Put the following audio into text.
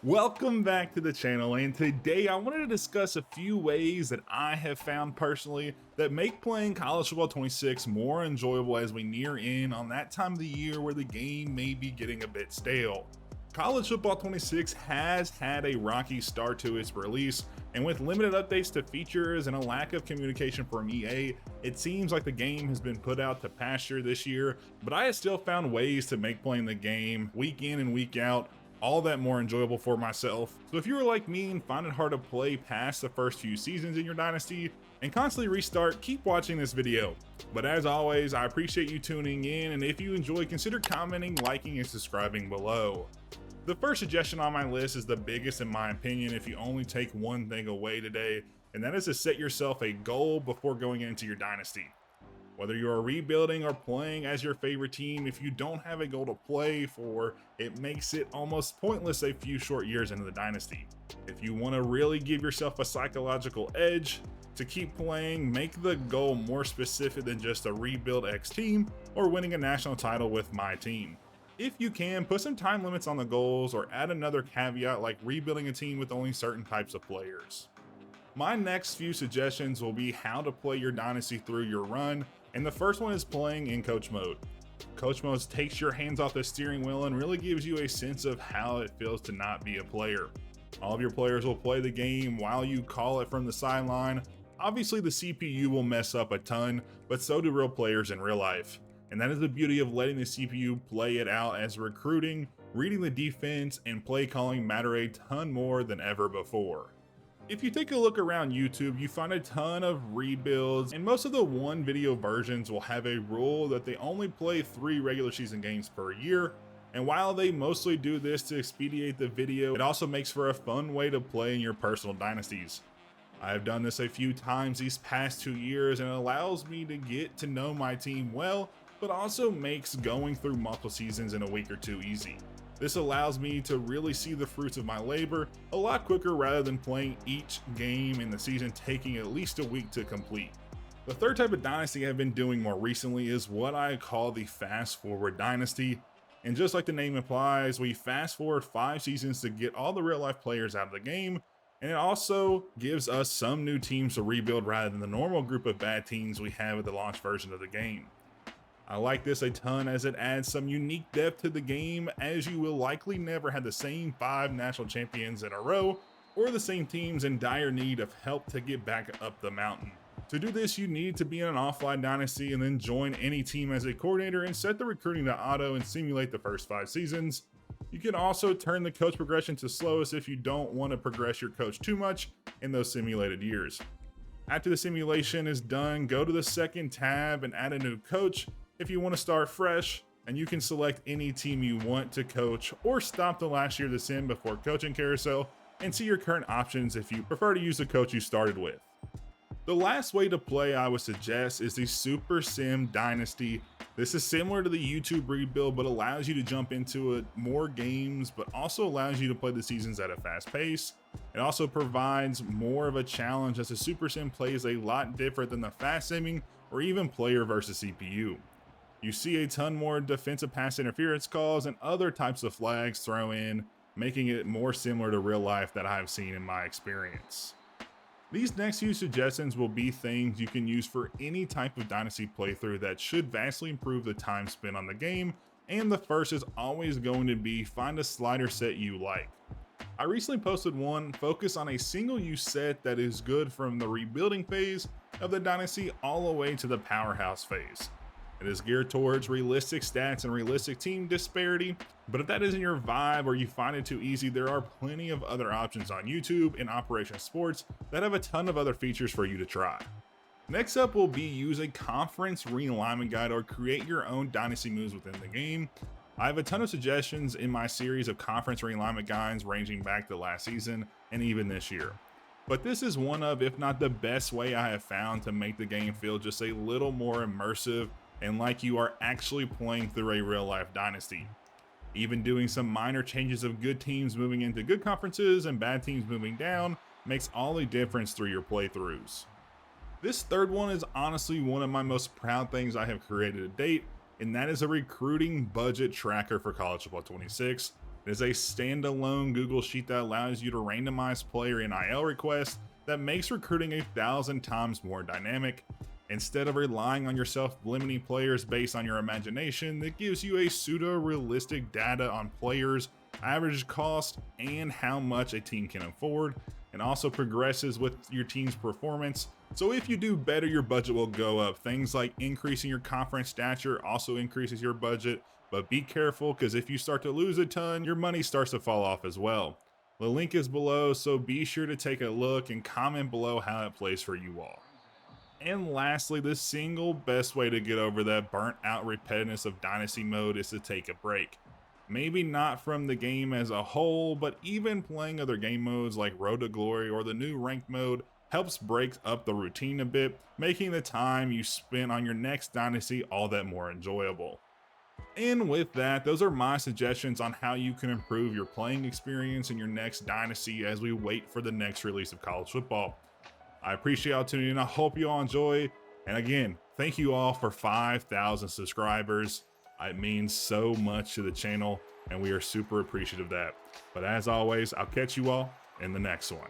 Welcome back to the channel, and today I wanted to discuss a few ways that I have found personally that make playing College Football 26 more enjoyable as we near in on that time of the year where the game may be getting a bit stale. College Football 26 has had a rocky start to its release, and with limited updates to features and a lack of communication from EA, it seems like the game has been put out to pasture this year, but I have still found ways to make playing the game week in and week out all that more enjoyable for myself. So if you were like me and find it hard to play past the first few seasons in your Dynasty and constantly restart, keep watching this video. But as always, I appreciate you tuning in, and if you enjoy, consider commenting, liking, and subscribing below. The first suggestion on my list is the biggest in my opinion if you only take one thing away today, and that is to set yourself a goal before going into your Dynasty. Whether you are rebuilding or playing as your favorite team, if you don't have a goal to play for, it makes it almost pointless a few short years into the Dynasty. If you want to really give yourself a psychological edge to keep playing, make the goal more specific than just a rebuild X team or winning a national title with my team. If you can, put some time limits on the goals or add another caveat like rebuilding a team with only certain types of players. My next few suggestions will be how to play your Dynasty through your run, and the first one is playing in Coach Mode. Coach Mode takes your hands off the steering wheel and really gives you a sense of how it feels to not be a player. All of your players will play the game while you call it from the sideline. Obviously the CPU will mess up a ton, but so do real players in real life. And that is the beauty of letting the CPU play it out, as recruiting, reading the defense, and play calling matter a ton more than ever before. If you take a look around YouTube, you find a ton of rebuilds, and most of the one video versions will have a rule that they only play 3 regular season games per year. And while they mostly do this to expedite the video, it also makes for a fun way to play in your personal dynasties. I have done this a few times these past 2 years, and it allows me to get to know my team well, but also makes going through multiple seasons in a week or two easy. This allows me to really see the fruits of my labor a lot quicker rather than playing each game in the season taking at least a week to complete. The third type of Dynasty I've been doing more recently is what I call the Fast Forward Dynasty. And just like the name implies, we fast forward 5 seasons to get all the real life players out of the game, and it also gives us some new teams to rebuild rather than the normal group of bad teams we have at the launch version of the game. I like this a ton as it adds some unique depth to the game, as you will likely never have the same 5 national champions in a row or the same teams in dire need of help to get back up the mountain. To do this, you need to be in an offline dynasty and then join any team as a coordinator and set the recruiting to auto and simulate the first 5 seasons. You can also turn the coach progression to slowest if you don't want to progress your coach too much in those simulated years. After the simulation is done, go to the second tab and add a new coach if you want to start fresh, and you can select any team you want to coach or stop the last year of the sim before coaching carousel and see your current options if you prefer to use the coach you started with. The last way to play I would suggest is the Super Sim Dynasty. This is similar to the YouTube rebuild, but allows you to jump into it more games, but also allows you to play the seasons at a fast pace. It also provides more of a challenge, as the Super Sim plays a lot different than the fast simming or even player versus CPU. You see a ton more defensive pass interference calls and other types of flags thrown in, making it more similar to real life that I've seen in my experience. These next few suggestions will be things you can use for any type of Dynasty playthrough that should vastly improve the time spent on the game, and the first is always going to be find a slider set you like. I recently posted one focused on a single use set that is good from the rebuilding phase of the Dynasty all the way to the powerhouse phase. It is geared towards realistic stats and realistic team disparity, but if that isn't your vibe or you find it too easy, there are plenty of other options on YouTube and Operation Sports that have a ton of other features for you to try. Next up will be use a conference realignment guide or create your own Dynasty moves within the game. I have a ton of suggestions in my series of conference realignment guides ranging back to last season and even this year. But this is one of, if not the best way I have found to make the game feel just a little more immersive and like you are actually playing through a real life Dynasty. Even doing some minor changes of good teams moving into good conferences and bad teams moving down makes all the difference through your playthroughs. This third one is honestly one of my most proud things I have created to date, and that is a recruiting budget tracker for College Football 26. It is a standalone Google Sheet that allows you to randomize player NIL requests that makes recruiting 1,000 times more dynamic. Instead of relying on yourself limiting players based on your imagination, it gives you a pseudo-realistic data on players, average cost, and how much a team can afford, and also progresses with your team's performance. So if you do better, your budget will go up. Things like increasing your conference stature also increases your budget, but be careful because if you start to lose a ton, your money starts to fall off as well. The link is below, so be sure to take a look and comment below how it plays for you all. And lastly, the single best way to get over that burnt out repetitiveness of Dynasty mode is to take a break. Maybe not from the game as a whole, but even playing other game modes like Road to Glory or the new ranked mode helps break up the routine a bit, making the time you spend on your next Dynasty all that more enjoyable. And with that, those are my suggestions on how you can improve your playing experience in your next Dynasty as we wait for the next release of college football. I appreciate y'all tuning in. I hope you all enjoy. And again, thank you all for 5,000 subscribers. It means so much to the channel, and we are super appreciative of that. But as always, I'll catch you all in the next one.